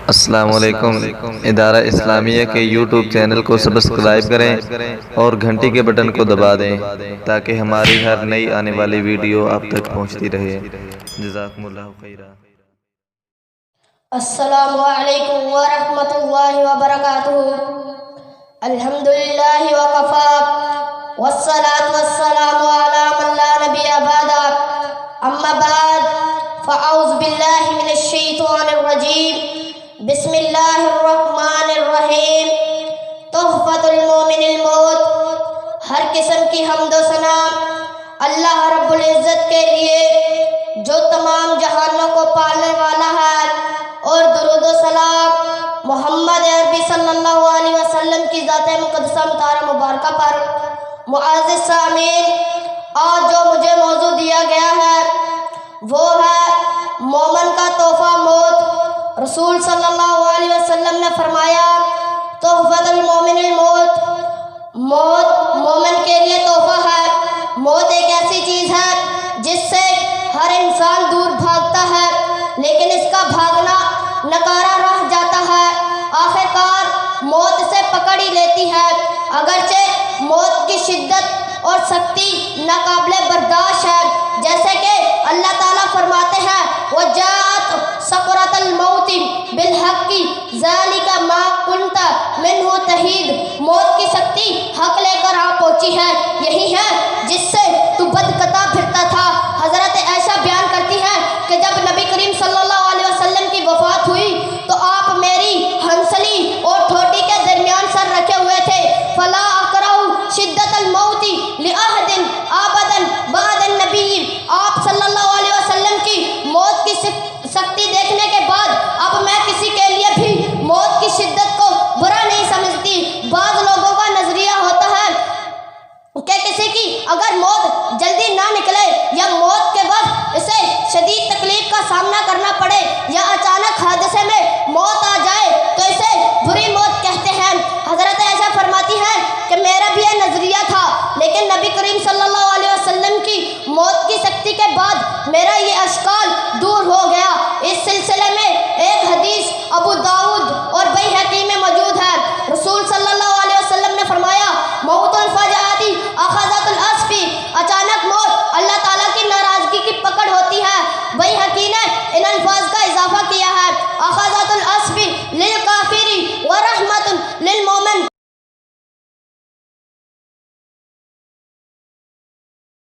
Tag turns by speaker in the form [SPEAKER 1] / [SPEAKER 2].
[SPEAKER 1] السلام علیکم۔ ادارہ اسلامیہ کے یوٹیوب چینل کو سبسکرائب کریں اور گھنٹی کے بٹن کو دبا دیں تاکہ ہماری ہر نئی آنے والی ویڈیو آپ تک پہنچتی رہے۔ جزاکم اللہ خیرا۔
[SPEAKER 2] السلام علیکم ورحمۃ اللہ وبرکاتہ۔ الحمدللہ وکفی والصلاة والسلام علی من لا نبی بعد، اما بعد فاعوذ باللہ من الشیطان الرجیم، بسم اللہ الرحمن الرحیم۔ تحفۃ المومن الموت۔ ہر قسم کی حمد و ثنا اللہ رب العزت کے لیے جو تمام جہانوں کو پالنے والا ہے، اور درود و سلام محمد عربی صلی اللہ علیہ وسلم کی ذات مقدسہ مطہرہ مبارکہ پر۔ معزز سامعین، آج جو مجھے موضوع دیا گیا ہے وہ ہے مومن کا تحفہ موت۔ رسول صلی اللہ علیہ وسلم نے فرمایا، تحفۃ المومن الموت، موت مومن کے لیے تحفہ ہے۔ موت ایک ایسی چیز ہے جس سے ہر انسان دور بھاگتا ہے، لیکن اس کا بھاگنا نکارا رہ جاتا ہے، آخر کار موت سے پکڑ ہی لیتی ہے۔ اگرچہ موت کی شدت اور سختی ناقابل برداشت ہے، جیسے کہ اللہ تعالیٰ فرماتے ہیں، وَجَاءَتْ سَكْرَةُ الْمَوْتِ بِالْحَقِّ ذَلِكَ مَا كُنْتَ مِنْهُ تَحِيدُ۔ موت کی سختی حق لے کر آ پہنچی ہے، یہی ہے جس سے تو بدقطع پھرتا تھا۔ حضرت عائشہ بیان کرتی ہیں کہ جب نبی کریم صلی اللہ علیہ وسلم کی وفات ہوئی تو آپ میری ہنسلی اور ٹھوٹی کے درمیان سر رکھے ہوئے تھے۔ فلا اکرہ شدت الموت لأحد ابدا بعد النبی۔ آپ صلی اللہ علیہ وسلم کی موت کی سختی دیکھنے کے بعد اب میں کسی کے لیے بھی موت کی شدت کو برا نہیں سمجھتی۔ بعض لوگوں کا نظریہ ہوتا ہے کہ کسی کی اگر موت جلدی نہ نکلے یا موت کے وقت اسے شدید تکلیف کا سامنا کرنا پڑے یا اچانک حادثے میں موت آ جائے تو اسے بری موت کہتے ہیں۔ حضرت عائشہ فرماتی ہیں کہ میرا بھی یہ نظریہ تھا، لیکن نبی کریم صلی اللہ علیہ وسلم کی موت کی سختی کے بعد میرا یہ اشکال دور ہو گیا۔ اس سلسلے میں ایک حدیث ابو داؤد